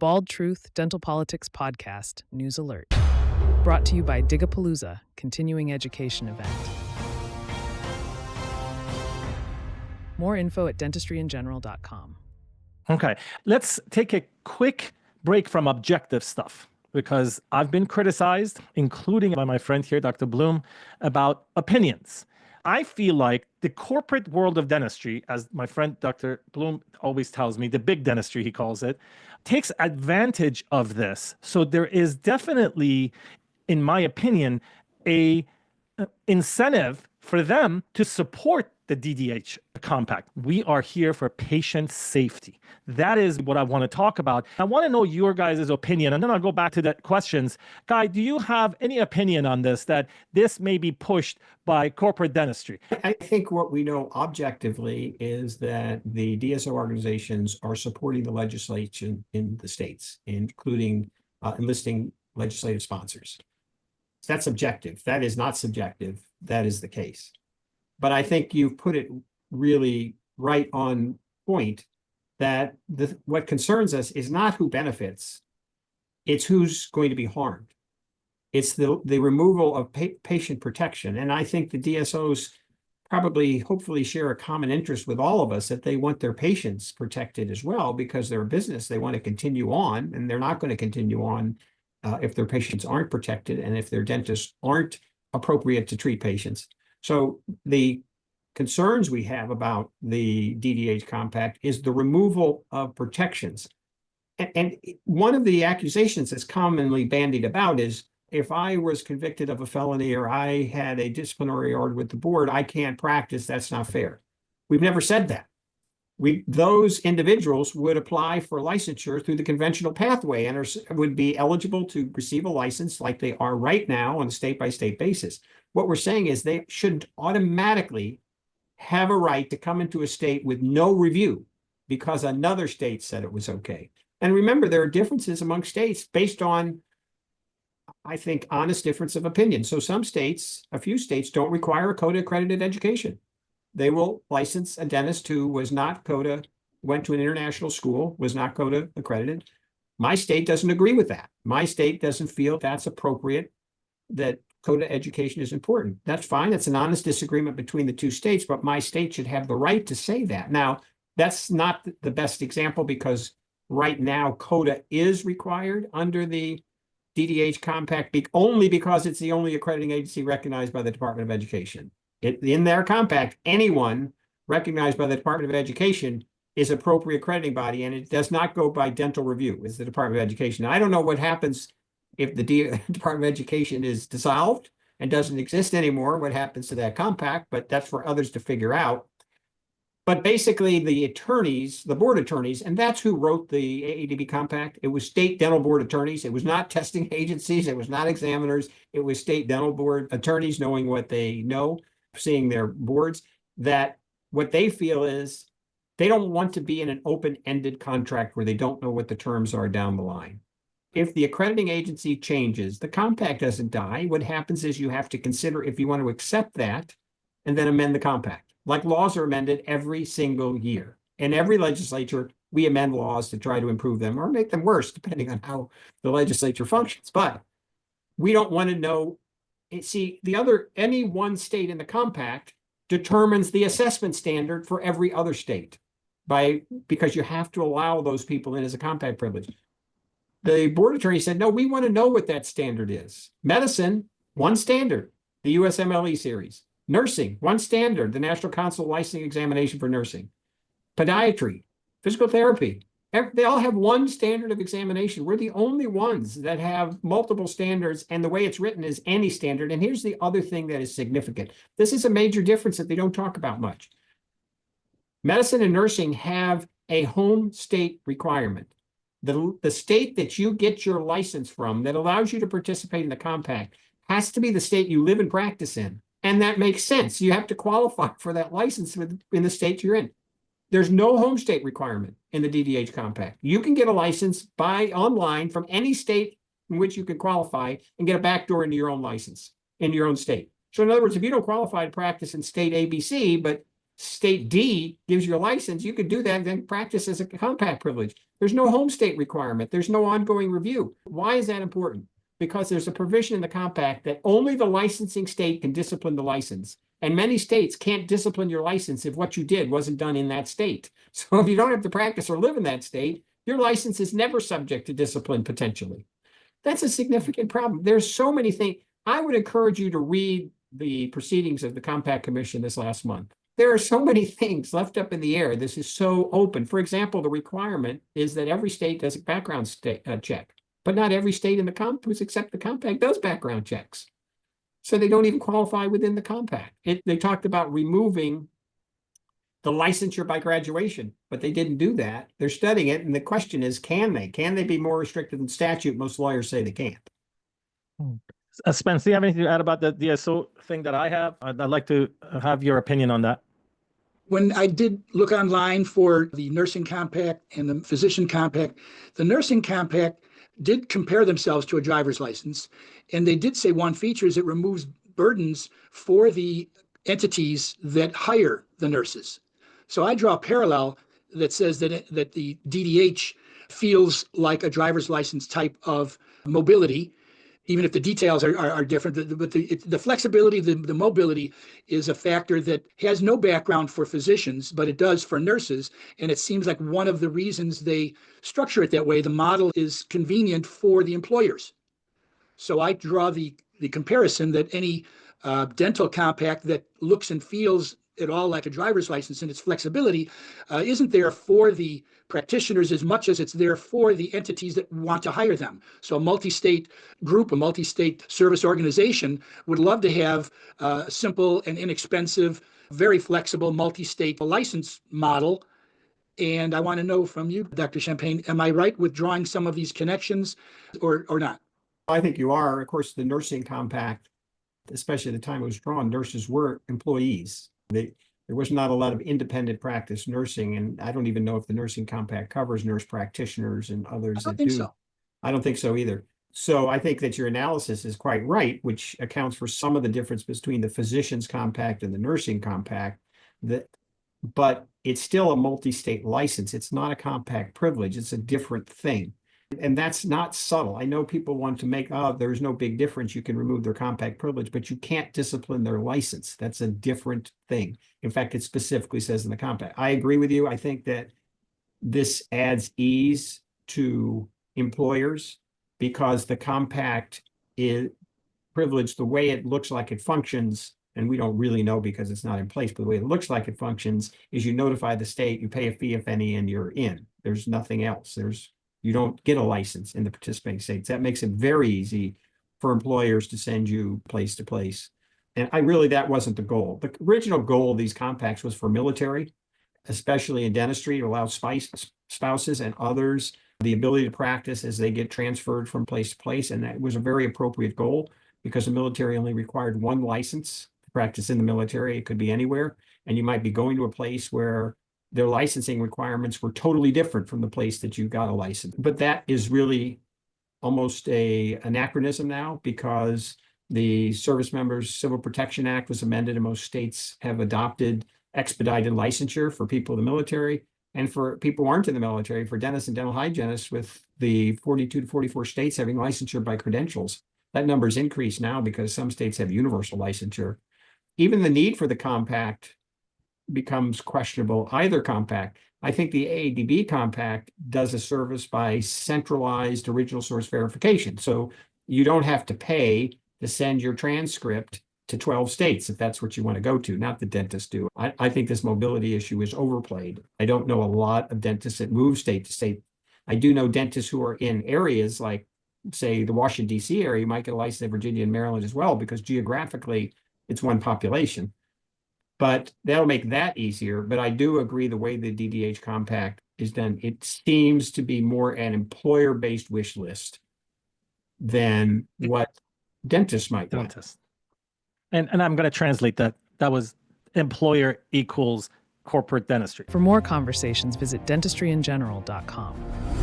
Bald Truth Dental Politics Podcast News Alert. Brought to you by Digapalooza, continuing education event. More info at dentistryingeneral.com. Okay, let's take a quick break from objective stuff because I've been criticized, including by my friend here, Dr. Bloom, about opinions. I feel like the corporate world of dentistry, as my friend Dr. Bloom always tells me, the big dentistry, he calls it, takes advantage of this. So there is definitely, in my opinion, a incentive for them to support the DDH Compact. We are here for patient safety. That is what I want to talk about. I want to know your guys' opinion, and then I'll go back to the questions. Guy, do you have any opinion on this, that this may be pushed by corporate dentistry? I think what we know objectively is that the DSO organizations are supporting the legislation in the states, including enlisting legislative sponsors. That's objective. That is not subjective. That is the case. But I think you've put it really right on point that what concerns us is not who benefits, it's who's going to be harmed. It's the removal of patient protection. And I think the DSOs probably, hopefully share a common interest with all of us that they want their patients protected as well, because they're a business, they want to continue on, and they're not going to continue on if their patients aren't protected and if their dentists aren't appropriate to treat patients. So the concerns we have about the DDH Compact is the removal of protections. And one of the accusations that's commonly bandied about is, if I was convicted of a felony or I had a disciplinary order with the board, I can't practice, that's not fair. We've never said that. Those individuals would apply for licensure through the conventional pathway and would be eligible to receive a license like they are right now on a state-by-state basis. What we're saying is they shouldn't automatically have a right to come into a state with no review because another state said it was okay. And remember, there are differences among states based on, I think, honest difference of opinion. So some states, a few states, don't require a CODA accredited education. They will license a dentist who was not CODA, went to an international school, was not CODA accredited. My state doesn't agree with that. My state doesn't feel that's appropriate, that CODA education is important. That's fine. It's an honest disagreement between the two states, but my state should have the right to say that. Now, that's not the best example because right now CODA is required under the DDH Compact only because it's the only accrediting agency recognized by the Department of Education. In their compact, anyone recognized by the Department of Education is appropriate accrediting body, and it does not go by dental review. It's the Department of Education. Now, I don't know what happens if the Department of Education is dissolved and doesn't exist anymore, what happens to that compact, but that's for others to figure out. But basically, the attorneys, the board attorneys, and that's who wrote the AADB compact. It was state dental board attorneys. It was not testing agencies. It was not examiners. It was state dental board attorneys knowing what they know, seeing their boards, that what they feel is they don't want to be in an open-ended contract where they don't know what the terms are down the line. If the accrediting agency changes, the compact doesn't die. What happens is you have to consider if you want to accept that and then amend the compact. Like laws are amended every single year. In every legislature, we amend laws to try to improve them or make them worse, depending on how the legislature functions. But we don't want to know. See, any one state in the compact determines the assessment standard for every other state because you have to allow those people in as a compact privilege. The board attorney said, no, we want to know what that standard is. Medicine, one standard, the USMLE series. Nursing, one standard, the National Council Licensing Examination for Nursing. Podiatry, physical therapy, they all have one standard of examination. We're the only ones that have multiple standards, and the way it's written is any standard. And here's the other thing that is significant. This is a major difference that they don't talk about much. Medicine and nursing have a home state requirement. The state that you get your license from that allows you to participate in the compact has to be the state you live and practice in. And that makes sense. You have to qualify for that license in the state you're in. There's no home state requirement in the DDH Compact. You can get a license online from any state in which you can qualify and get a backdoor into your own license in your own state. So in other words, if you don't qualify to practice in state ABC, but state D gives you a license, you could do that and then practice as a compact privilege. There's no home state requirement. There's no ongoing review. Why is that important? Because there's a provision in the compact that only the licensing state can discipline the license. And many states can't discipline your license if what you did wasn't done in that state. So if you don't have to practice or live in that state, your license is never subject to discipline potentially. That's a significant problem. There's so many things. I would encourage you to read the proceedings of the Compact Commission this last month. There are so many things left up in the air. This is so open. For example, the requirement is that every state does a background check, but not every state in the compact, except the compact, does background checks. So they don't even qualify within the compact. They talked about removing the licensure by graduation, but they didn't do that. They're studying it, and the question is, can they? Can they be more restrictive than statute? Most lawyers say they can't. Spence, do you have anything to add about the DSO thing that I have? I'd like to have your opinion on that. When I did look online for the nursing compact and the physician compact, the nursing compact did compare themselves to a driver's license. And they did say one feature is it removes burdens for the entities that hire the nurses. So I draw a parallel that says that the DDH feels like a driver's license type of mobility, even if the details are different. But the flexibility, the mobility is a factor that has no background for physicians, but it does for nurses. And it seems like one of the reasons they structure it that way, the model is convenient for the employers. So I draw the comparison that any dental compact that looks and feels at all like a driver's license and its flexibility isn't there for the practitioners as much as it's there for the entities that want to hire them. So a multi-state group, a multi-state service organization would love to have a simple and inexpensive, very flexible multi-state license model. And I want to know from you, Dr. Champagne, am I right with drawing some of these connections or not? I think you are. Of course, the nursing compact, especially at the time it was drawn, nurses were employees. There was not a lot of independent practice nursing, and I don't even know if the nursing compact covers nurse practitioners and others that do. So. I don't think so either. So I think that your analysis is quite right, which accounts for some of the difference between the physician's compact and the nursing compact. But it's still a multi-state license. It's not a compact privilege. It's a different thing. And that's not subtle. I know people want to make, there's no big difference. You can remove their compact privilege, but you can't discipline their license. That's a different thing. In fact, it specifically says in the compact. I agree with you. I think that this adds ease to employers because the compact is privileged the way it looks like it functions. And we don't really know because it's not in place, but the way it looks like it functions is you notify the state, you pay a fee, if any, and you're in. There's nothing else. You don't get a license in the participating states. That makes it very easy for employers to send you place to place. And that wasn't the goal. The original goal of these compacts was for military, especially in dentistry, to allow spouses and others the ability to practice as they get transferred from place to place. And that was a very appropriate goal because the military only required one license to practice in the military. It could be anywhere. And you might be going to a place where their licensing requirements were totally different from the place that you got a license. But that is really almost an anachronism now because the Service Members Civil Protection Act was amended and most states have adopted expedited licensure for people in the military and for people who aren't in the military, for dentists and dental hygienists, with the 42 to 44 states having licensure by credentials. That number's increased now because some states have universal licensure. Even the need for the compact becomes questionable, either compact. I think the AADB compact does a service by centralized original source verification. So you don't have to pay to send your transcript to 12 states if that's what you want to go to, not the dentists do. I think this mobility issue is overplayed. I don't know a lot of dentists that move state to state. I do know dentists who are in areas like, say, the Washington, D.C. area. You might get a license in Virginia and Maryland as well because geographically it's one population. But that'll make that easier. But I do agree the way the DDH Compact is done, it seems to be more an employer-based wish list than what dentists might want. And I'm going to translate that. That was employer equals corporate dentistry. For more conversations, visit dentistryingeneral.com.